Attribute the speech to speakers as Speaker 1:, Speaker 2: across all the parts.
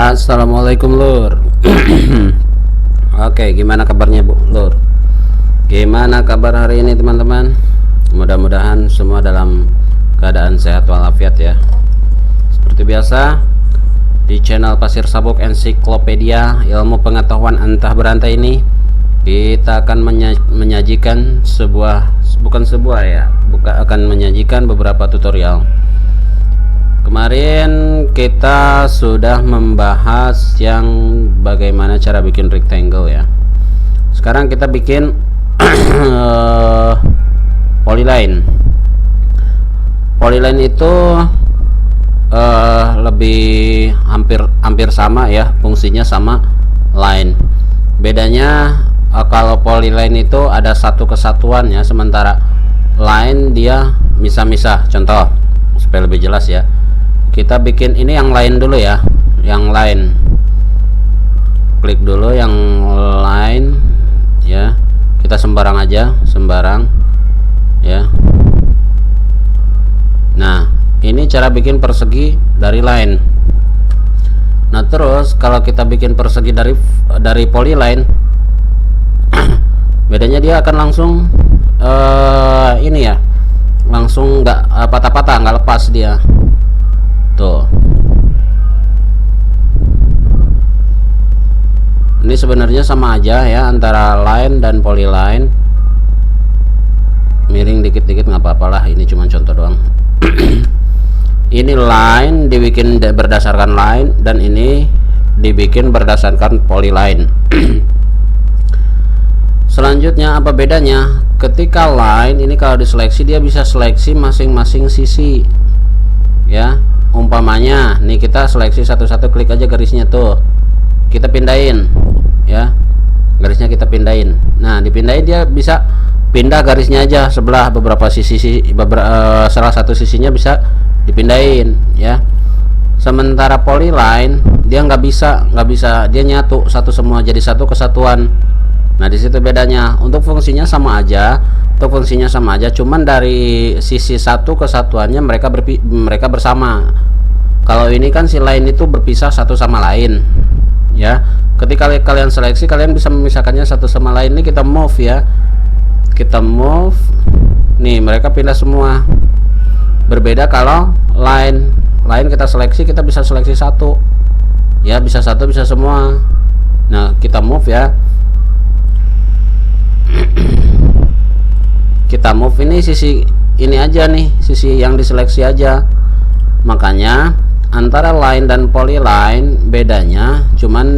Speaker 1: Assalamualaikum Lur. Oke, gimana kabarnya Bu Lur? Gimana kabar hari ini teman-teman? Mudah-mudahan semua dalam keadaan sehat walafiat ya. Seperti biasa di channel Pasir Sabuk Ensiklopedia Ilmu Pengetahuan Antah Berantai ini, kita akan menyajikan akan menyajikan beberapa tutorial. Kemarin kita sudah membahas yang bagaimana cara bikin rectangle ya. Sekarang kita bikin polyline. Polyline itu lebih hampir sama ya, fungsinya sama line. Bedanya kalau polyline itu ada satu kesatuan ya, sementara line dia misah-misah. Contoh supaya lebih jelas ya, kita bikin ini yang lain dulu ya, yang lain. Klik dulu yang lain ya, kita sembarang aja, sembarang ya. Nah, ini cara bikin persegi dari line. Nah, terus kalau kita bikin persegi dari polyline, bedanya dia akan langsung ini ya, langsung nggak patah-patah, nggak lepas dia tuh. Ini sebenarnya sama aja ya antara line dan polyline. Miring dikit-dikit nggak apa-apalah, ini cuma contoh doang. Ini line dibikin berdasarkan line, dan ini dibikin berdasarkan polyline. Selanjutnya apa bedanya? Ketika line ini kalau diseleksi, dia bisa seleksi masing-masing sisi ya. Umpamanya nih, kita seleksi satu-satu, klik aja garisnya tuh, kita pindahin ya, garisnya kita pindahin. Nah, dipindahin dia bisa pindah garisnya aja sebelah, beberapa sisi, salah satu sisinya bisa dipindahin ya. Sementara polyline dia nggak bisa, dia nyatu satu semua, jadi satu kesatuan. Nah, di situ bedanya. Untuk fungsinya sama aja, cuman dari sisi satu kesatuannya mereka bersama. Kalau ini kan si line itu berpisah satu sama lain ya. Ketika kalian seleksi, kalian bisa memisahkannya satu sama lain. Ini kita move ya, kita move nih, mereka pindah semua. Berbeda kalau line kita seleksi, kita bisa seleksi satu ya, bisa satu bisa semua. Nah, kita move ya, kita move ini sisi ini aja nih, sisi yang diseleksi aja. Makanya antara line dan polyline bedanya cuman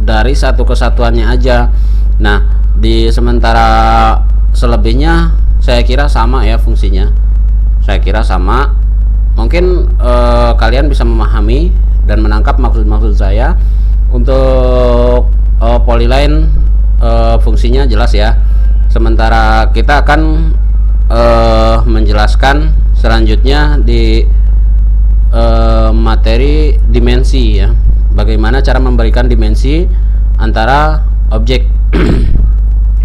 Speaker 1: dari satu kesatuannya aja. Nah, di sementara selebihnya saya kira sama ya fungsinya, saya kira sama. Mungkin kalian bisa memahami dan menangkap maksud saya. Untuk polyline fungsinya jelas ya. Sementara kita akan menjelaskan selanjutnya di materi dimensi ya, bagaimana cara memberikan dimensi antara objek.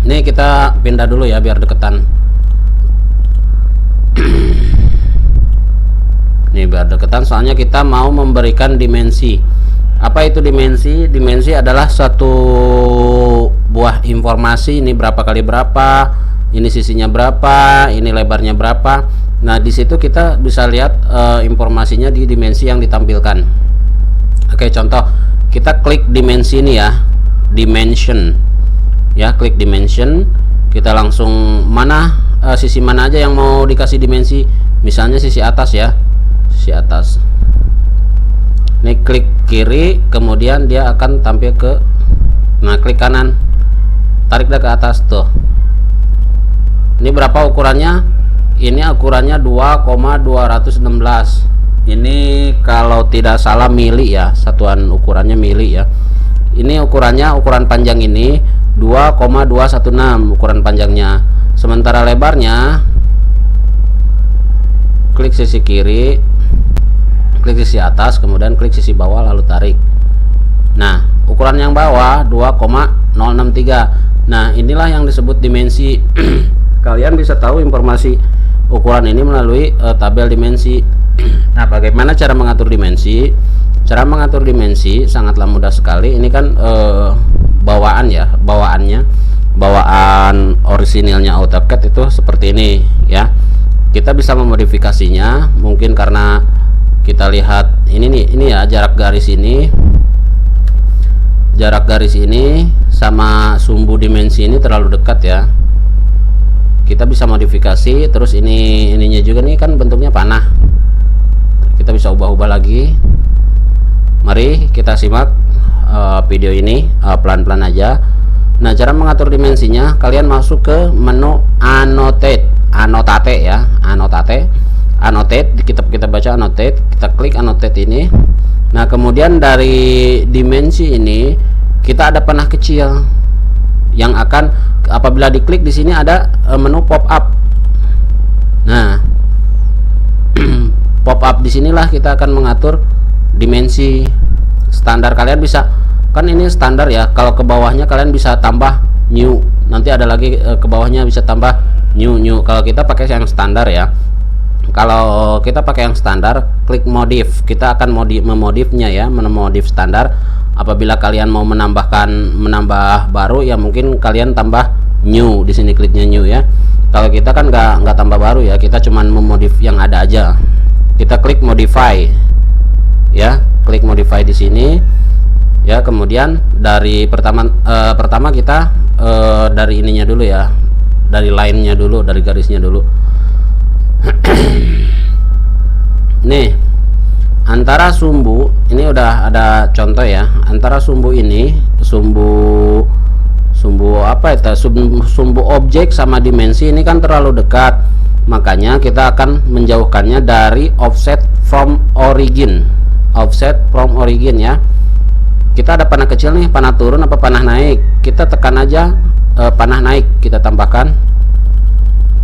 Speaker 1: Ini kita pindah dulu ya biar deketan. Nih biar deketan, soalnya kita mau memberikan dimensi. Apa itu dimensi? Dimensi adalah suatu buah informasi. Ini berapa kali berapa, ini sisinya berapa, ini lebarnya berapa. Nah, di situ kita bisa lihat informasinya di dimensi yang ditampilkan. Oke, contoh kita klik dimensi ini ya, dimension ya, klik dimension. Kita langsung mana sisi mana aja yang mau dikasih dimensi. Misalnya sisi atas ya, sisi atas. Ini klik kiri, kemudian dia akan tampil ke, nah klik kanan, tarik dah ke atas tuh. Ini berapa ukurannya? Ini ukurannya 2,216. Ini kalau tidak salah mili ya, satuan ukurannya mili ya. Ini ukuran panjang ini 2,216 ukuran panjangnya. Sementara lebarnya, klik sisi kiri, klik sisi atas, kemudian klik sisi bawah, lalu tarik. Nah, ukuran yang bawah 2,063. Nah, inilah yang disebut dimensi. Kalian bisa tahu informasi ukuran ini melalui tabel dimensi. Nah, bagaimana cara mengatur dimensi? Cara mengatur dimensi sangatlah mudah sekali. Ini kan bawaan ya, bawaan orisinilnya AutoCAD itu seperti ini ya. Kita bisa memodifikasinya, mungkin karena kita lihat ini nih, ini ya jarak garis ini sama sumbu dimensi ini terlalu dekat ya. Kita bisa modifikasi. Terus ininya juga nih kan bentuknya panah, kita bisa ubah-ubah lagi. Mari kita simak video ini pelan-pelan aja. Nah, cara mengatur dimensinya, kalian masuk ke menu annotate ya, annotate, kita baca annotate, kita klik annotate ini. Nah, kemudian dari dimensi ini kita ada panah kecil yang akan apabila diklik di sini ada menu pop up. Nah, pop up di sinilah kita akan mengatur dimensi standar. Kalian bisa, kan ini standar ya, kalau ke bawahnya kalian bisa tambah new, nanti ada lagi ke bawahnya bisa tambah new. Kalau kita pakai yang standar ya, kalau kita pakai yang standar, klik modif, kita akan memodifnya ya, memodif standar. Apabila kalian mau menambah baru ya, mungkin kalian tambah new, di sini kliknya new ya. Kalau kita kan nggak tambah baru ya, kita cuman memodif yang ada aja. Kita klik modify ya, klik modify di sini ya. Kemudian dari pertama kita dari ininya dulu ya, dari line-nya dulu, dari garisnya dulu. Nih, antara sumbu ini udah ada contoh ya, antara sumbu ini, sumbu apa itu, sumbu objek sama dimensi ini kan terlalu dekat, makanya kita akan menjauhkannya dari offset from origin ya. Kita ada panah kecil nih, panah turun apa panah naik, kita tekan aja panah naik, kita tambahkan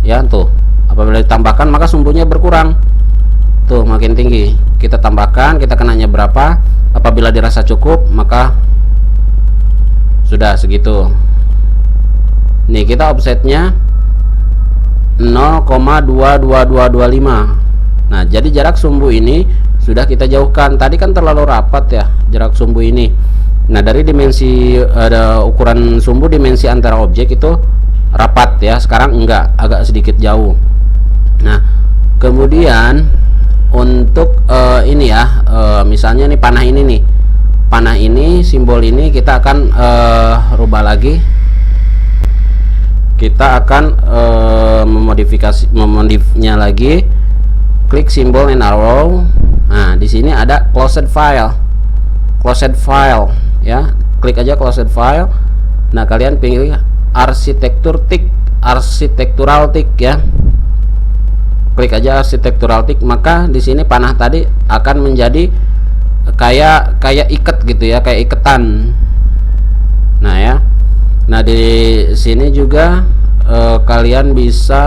Speaker 1: ya. Tuh, apabila ditambahkan maka sumbunya berkurang, tuh makin tinggi. Kita tambahkan, kita kenanya berapa, apabila dirasa cukup maka sudah segitu. Nih, kita offsetnya 0,22225. Nah, jadi jarak sumbu ini sudah kita jauhkan. Tadi kan terlalu rapat ya jarak sumbu ini. Nah, dari dimensi ada ukuran sumbu, dimensi antara objek itu rapat ya, sekarang enggak, agak sedikit jauh. Nah, kemudian untuk ini ya, misalnya nih panah ini, simbol ini kita akan rubah lagi. Kita akan memodifnya lagi. Klik simbol and arrow. Nah, di sini ada closed file ya, klik aja closed file. Nah, kalian pilih architectural tick ya, klik aja architectural tick, maka di sini panah tadi akan menjadi kayak iket gitu ya, kayak iketan. Nah ya, nah di sini juga kalian bisa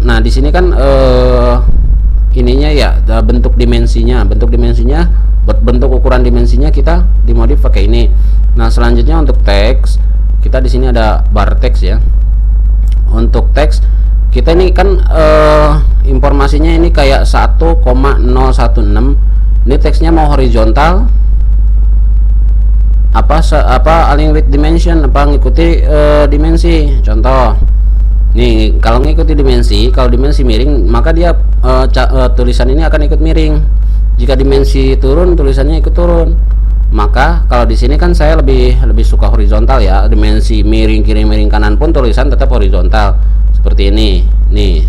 Speaker 1: nah di sini kan ininya ya, bentuk dimensinya, bentuk ukuran dimensinya kita dimodif pakai ini. Nah, selanjutnya untuk teks, kita di sini ada bar teks ya. Untuk teks kita ini kan informasinya ini kayak 1,016. Ini teksnya mau horizontal apa align with dimension, apa ngikuti dimensi. Contoh nih, kalau ngikuti dimensi, kalau dimensi miring maka dia tulisan ini akan ikut miring. Jika dimensi turun, tulisannya ikut turun. Maka kalau di sini kan saya lebih suka horizontal ya, dimensi miring kiri miring kanan pun tulisan tetap horizontal seperti ini. Nih,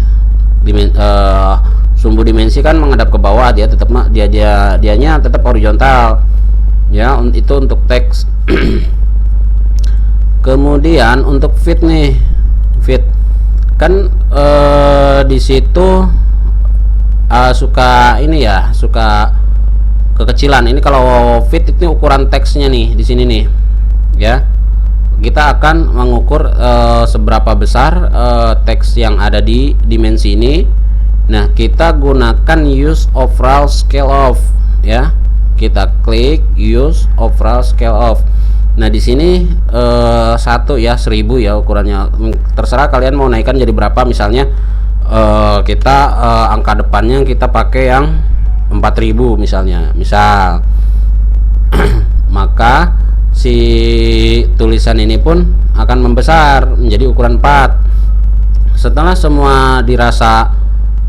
Speaker 1: sumbu dimensi kan menghadap ke bawah, dia tetap dianya tetap horizontal ya. Itu untuk teks. Kemudian untuk fit nih, fit kan di situ suka ini ya, suka kekecilan. Ini kalau fit itu ukuran teksnya nih di sini nih ya. Kita akan mengukur seberapa besar teks yang ada di dimensi ini. Nah, kita gunakan use overall scale of ya. Kita klik use overall scale of. Nah, di sini 1 ya, 1000 ya ukurannya. Terserah kalian mau naikkan jadi berapa. Misalnya kita angka depannya kita pakai yang 4000 misalnya, maka si tulisan ini pun akan membesar menjadi ukuran 4. Setelah semua dirasa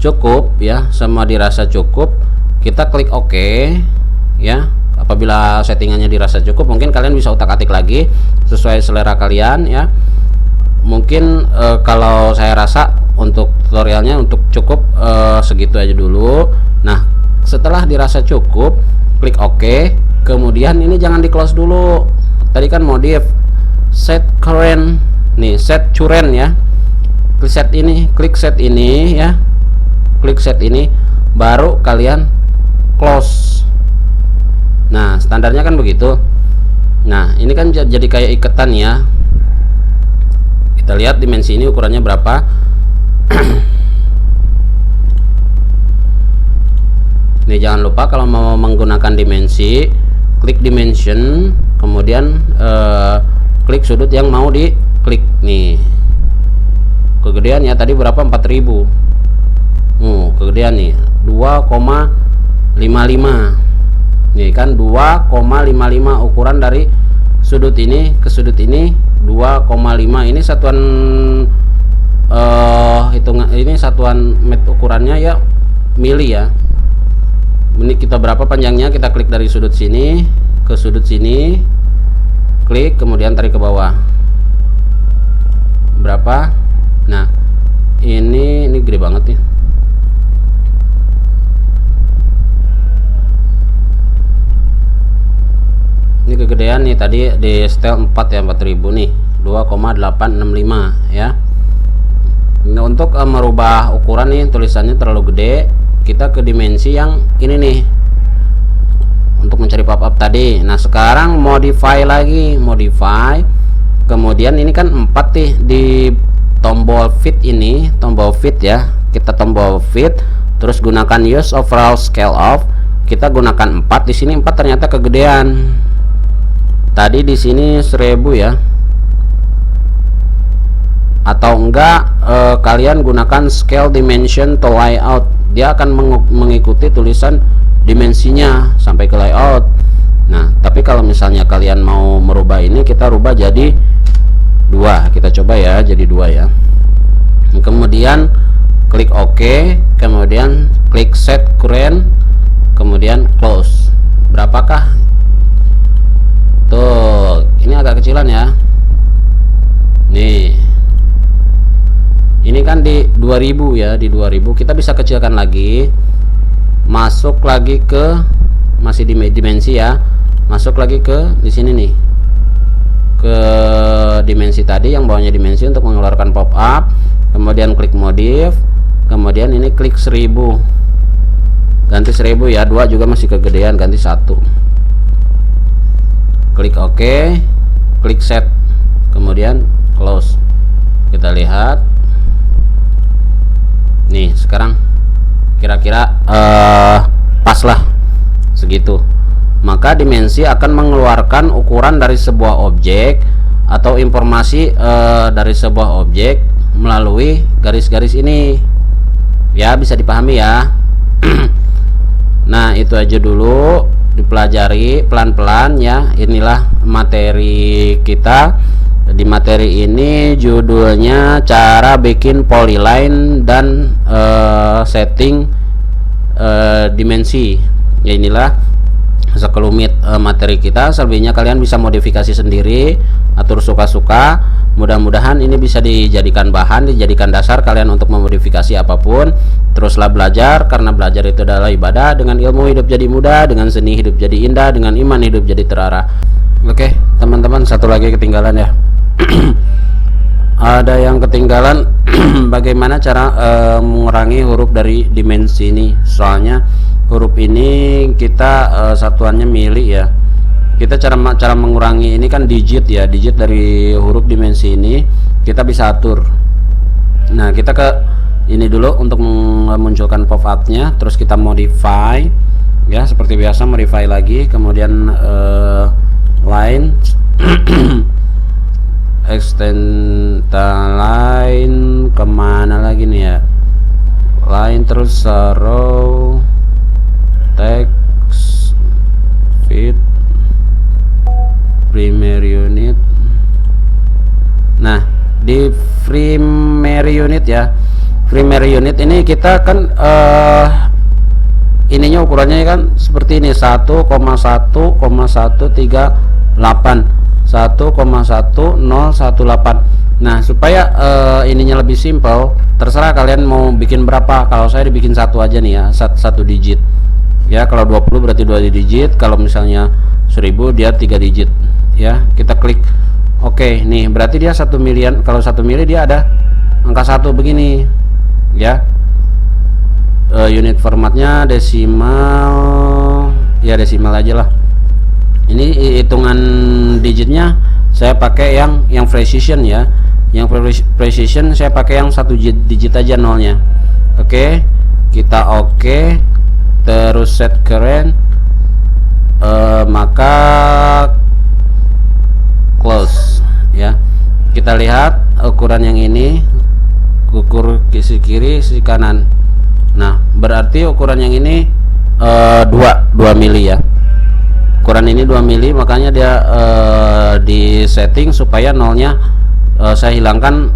Speaker 1: cukup ya, semua dirasa cukup, kita klik OK ya. Apabila settingannya dirasa cukup, mungkin kalian bisa utak-atik lagi sesuai selera kalian ya. Mungkin kalau saya rasa untuk tutorialnya untuk cukup segitu aja dulu. Nah, setelah dirasa cukup, klik OK. Kemudian ini jangan di close dulu. Tadi kan modif set current, nih set current ya. Klik set ini ya. Klik set ini, baru kalian close. Nah, standarnya kan begitu. Nah, ini kan jadi kayak iketan ya. Kita lihat dimensi ini ukurannya berapa. Nih, jangan lupa kalau mau menggunakan dimensi, klik dimension, kemudian klik sudut yang mau diklik. Nih, kegedean ya, tadi berapa? 4000. Kegedean nih 2,55. Nih kan 2,55 ukuran dari sudut ini ke sudut ini 2,5. Ini satuan hitungan, ini satuan ukurannya ya mili ya. Ini kita berapa panjangnya, kita klik dari sudut sini ke sudut sini, klik kemudian tarik ke bawah berapa. Nah, ini gede banget nih. Ini kegedean nih, tadi di setel 4 ya, 4000 nih 2,865 ya. Nah, untuk merubah ukuran nih, tulisannya terlalu gede, kita ke dimensi yang ini nih untuk mencari pop-up tadi. Nah, sekarang modify lagi, modify. Kemudian ini kan 4 nih di tombol fit ini, tombol fit ya. Kita tombol fit, terus gunakan use overall scale off. Kita gunakan 4, di sini 4 ternyata kegedean. Tadi di sini 1000 ya. Atau enggak kalian gunakan scale dimension to layout. Dia akan mengikuti tulisan dimensinya sampai ke layout. Nah, tapi kalau misalnya kalian mau merubah ini, kita rubah jadi 2. Kita coba ya, jadi 2 ya. Kemudian klik OK, kemudian klik set current, kemudian close. Berapakah? Tuh, ini agak kecilan ya. Nih, ini kan di 2000 ya, di 2000 kita bisa kecilkan lagi. Masuk lagi ke, masih di dimensi ya, masuk lagi ke di sini nih, ke dimensi tadi yang bawahnya dimensi untuk mengeluarkan pop up. Kemudian klik modif, kemudian ini klik 1000, ganti 1000 ya. 2 juga masih kegedean, ganti 1. Klik OK, klik set, kemudian close. Kita lihat nih, sekarang kira-kira pas lah segitu. Maka dimensi akan mengeluarkan ukuran dari sebuah objek atau informasi dari sebuah objek melalui garis-garis ini ya. Bisa dipahami ya. Nah, itu aja dulu, dipelajari pelan-pelan ya. Inilah materi kita. Di materi ini judulnya cara bikin polyline dan setting dimensi ya. Inilah sekelumit materi kita. Selebihnya kalian bisa modifikasi sendiri, atur suka-suka. Mudah-mudahan ini bisa dijadikan bahan, dijadikan dasar kalian untuk memodifikasi apapun. Teruslah belajar, karena belajar itu adalah ibadah. Dengan ilmu hidup jadi mudah, dengan seni hidup jadi indah, dengan iman hidup jadi terarah. Oke teman-teman, satu lagi ketinggalan ya. Ada yang ketinggalan bagaimana cara mengurangi huruf dari dimensi ini. Soalnya huruf ini kita satuannya mili ya. Kita cara mengurangi ini kan digit ya, digit dari huruf dimensi ini kita bisa atur. Nah, kita ke ini dulu untuk memunculkan pop up-nya, terus kita modify ya, seperti biasa modify lagi, kemudian line extend line kemana lagi nih ya, line terus row text fit primary unit. Nah, di primary unit ya, primary unit ini kita kan ininya ukurannya kan seperti ini, 1,1,138 1,1018. Nah, supaya ininya lebih simpel, terserah kalian mau bikin berapa. Kalau saya dibikin satu aja nih ya, satu digit ya. Kalau 20 berarti 2 digit, kalau misalnya 1000 dia 3 digit ya. Kita klik oke. Nih berarti dia 1 milian. Kalau 1 mili dia ada angka 1 begini ya. Unit formatnya desimal ya, desimal aja lah. Ini hitungan digitnya saya pakai yang precision ya. Yang precision saya pakai yang 1 digit aja nolnya. Oke, kita oke, terus set current, maka close ya. Kita lihat ukuran yang ini, ukur sisi kiri sisi kanan. Nah, berarti ukuran yang ini 2 mili ya. Ukuran ini 2 mili, makanya dia di setting supaya nolnya saya hilangkan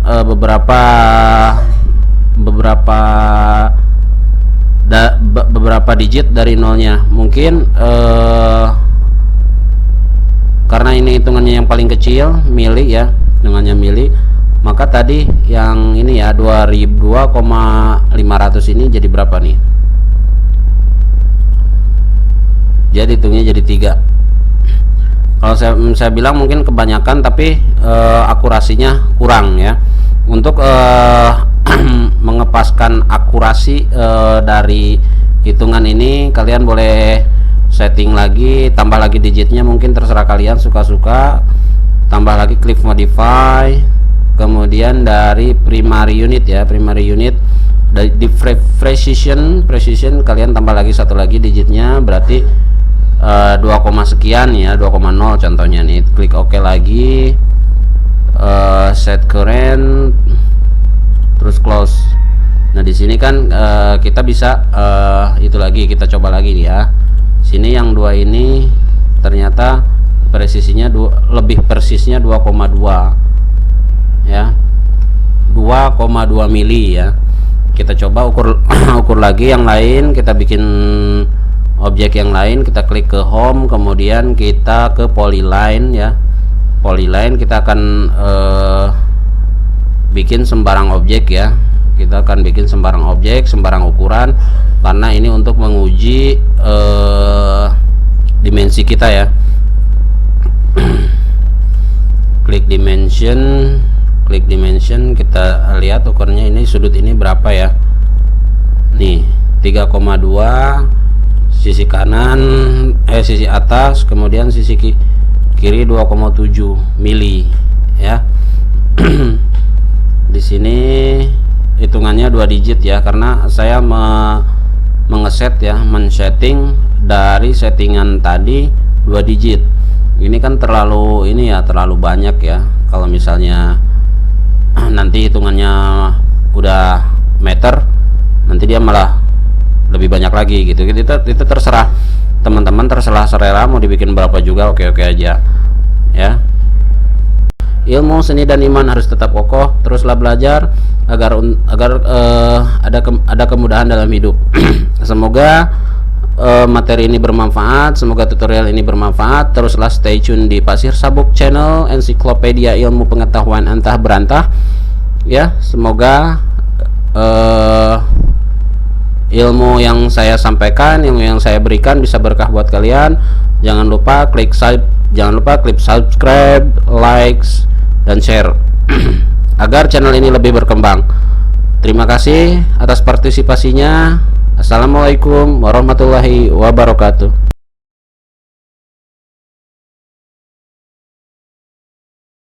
Speaker 1: beberapa digit dari nolnya. Mungkin karena ini hitungannya yang paling kecil mili ya, hitungannya mili, maka tadi yang ini ya 2.500 ini jadi berapa nih? Jadi hitungnya jadi 3. Kalau saya bilang mungkin kebanyakan, tapi akurasinya kurang ya. Untuk mengepaskan akurasi dari hitungan ini, kalian boleh setting lagi, tambah lagi digitnya, mungkin terserah kalian suka-suka. Tambah lagi click modify, kemudian dari primary unit ya, primary unit di precision kalian tambah lagi satu lagi digitnya, berarti 2, sekian ya, 2,0 contohnya nih. Klik OK lagi, set current, terus close. Nah, di sini kan kita bisa itu lagi, kita coba lagi nih ya. Sini yang 2 ini ternyata presisinya lebih persisnya 2,2 ya, 2,2 mili ya. Kita coba ukur lagi yang lain, kita bikin objek yang lain. Kita klik ke home, kemudian kita ke polyline ya. Polyline kita akan bikin sembarang objek ya. Kita akan bikin sembarang objek, sembarang ukuran, karena ini untuk menguji dimensi kita ya. Klik dimension, kita lihat ukurannya ini, sudut ini berapa ya. Nih 3,2, sisi kanan sisi atas, kemudian sisi kiri 2,7 mili ya. Di sini hitungannya 2 digit ya, karena saya mengeset ya, men-setting dari settingan tadi 2 digit. Ini kan terlalu banyak ya. Kalau misalnya nanti hitungannya udah meter, nanti dia malah lebih banyak lagi gitu. Itu terserah teman-teman, terserah selera mau dibikin berapa juga, oke aja ya. Ilmu seni dan iman harus tetap kokoh, teruslah belajar agar ada kemudahan dalam hidup. Semoga materi ini bermanfaat, semoga tutorial ini bermanfaat. Teruslah stay tune di Pasir Sabuk Channel, ensiklopedia ilmu pengetahuan antah berantah ya. Semoga ilmu yang saya sampaikan, ilmu yang saya berikan bisa berkah buat kalian. Jangan lupa klik subscribe, likes, dan share agar channel ini lebih berkembang. Terima kasih atas partisipasinya. Assalamualaikum warahmatullahi wabarakatuh.